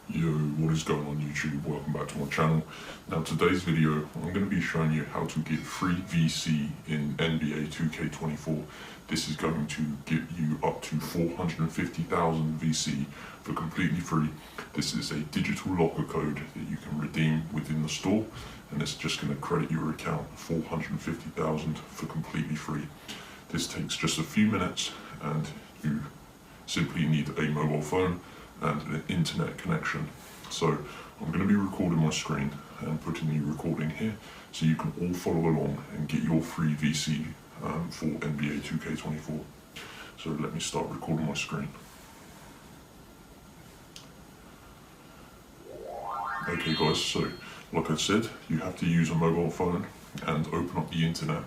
Yo, what is going on YouTube? Welcome back to my channel. Now today's video, I'm going to be showing you how to get free VC in NBA 2K24. This is going to get you up to 450,000 VC for completely free. This is a digital locker code that you can redeem within the store, and it's just going to credit your account 450,000 for completely free. This takes just a few minutes, and you simply need a mobile phone and an internet connection. So I'm going to be recording my screen and putting the recording here so you can all follow along and get your free VC for NBA 2K24. So let me start recording my screen. Okay guys, so like I said, you have to use a mobile phone and open up the internet,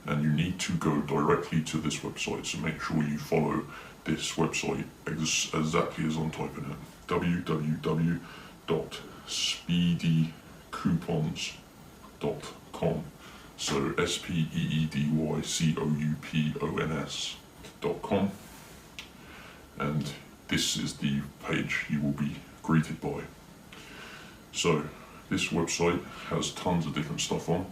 and you need to go directly to this website, so make sure you follow this website exactly as I'm typing it: www.speedycoupons.com. So speedycoupons.com, and this is the page you will be greeted by. So this website has tons of different stuff on,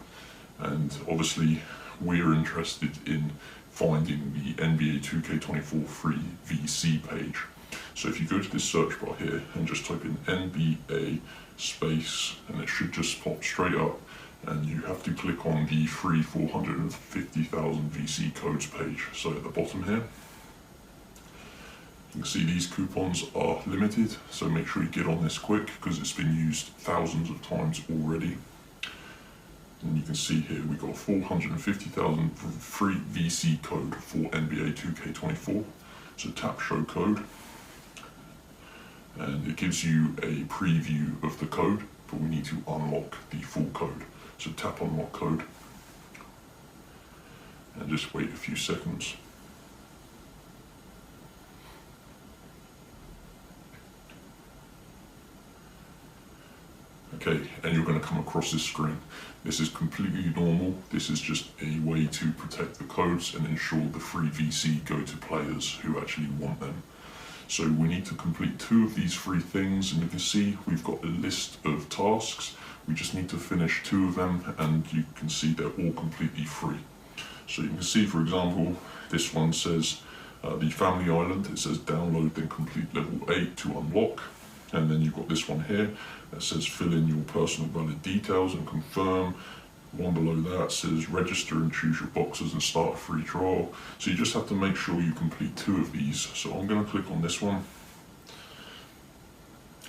and obviously we're interested in finding the NBA 2K24 free VC page. So if you go to this search bar here and just type in NBA space, and it should just pop straight up, and you have to click on the free 450,000 VC codes page. So at the bottom here, you can see these coupons are limited, so make sure you get on this quick because it's been used thousands of times already. And you can see here we got 450,000 free VC code for NBA 2K24. So tap show code, and it gives you a preview of the code, but we need to unlock the full code. So tap unlock code and just wait a few seconds. Okay, and you're going to come across this screen. This is completely normal. This is just a way to protect the codes and ensure the free VC go to players who actually want them. So we need to complete 2 of these free things, and you can see we've got a list of tasks. We just need to finish 2 of them, and you can see they're all completely free. So you can see, for example, this one says the Family Island. It says download then complete level 8 to unlock. And then you've got this one here that says fill in your personal valid details and confirm. One below that says register and choose your boxes and start a free trial. So you just have to make sure you complete 2 of these. So I'm going to click on this one,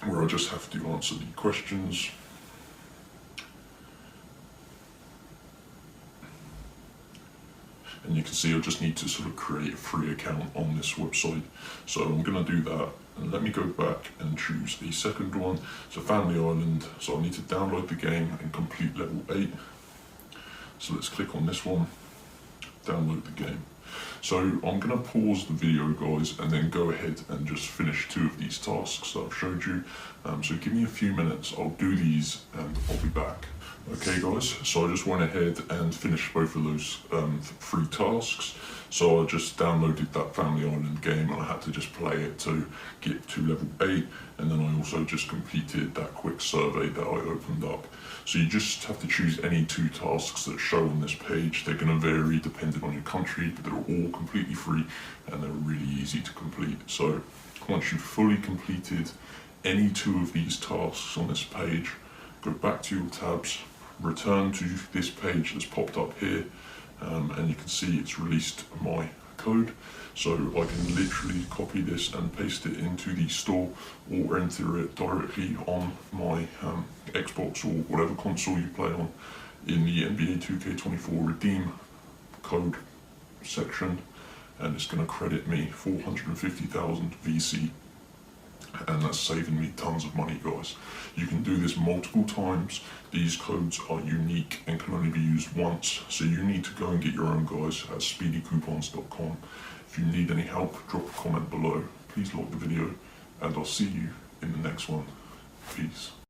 where I just have to answer the questions. And you can see I just need to sort of create a free account on this website. So I'm going to do that. And let me go back and choose the second one. So Family Island. So I need to download the game and complete level 8. So let's click on this one, download the game. So I'm going to pause the video, guys, and then go ahead and just finish 2 of these tasks that I've showed you. So give me a few minutes, I'll do these and I'll be back. Okay guys, so I just went ahead and finished both of those free tasks. So I just downloaded that Family Island game, and I had to just play it to get to level 8, and then I also just completed that quick survey that I opened up. So you just have to choose any 2 tasks that show on this page. They're going to vary depending on your country, but they're all completely free and they're really easy to complete. So once you've fully completed any 2 of these tasks on this page, go back to your tabs, return to this page that's popped up here, and you can see it's released my code. So I can literally copy this and paste it into the store, or enter it directly on my Xbox or whatever console you play on in the NBA 2K24 redeem code section, and it's going to credit me 450,000 VC. And that's saving me tons of money, guys. You can do this multiple times. These codes are unique and can only be used once, so you need to go and get your own, guys, at speedycoupons.com. If you need any help, drop a comment below. Please like the video, and I'll see you in the next one. Peace.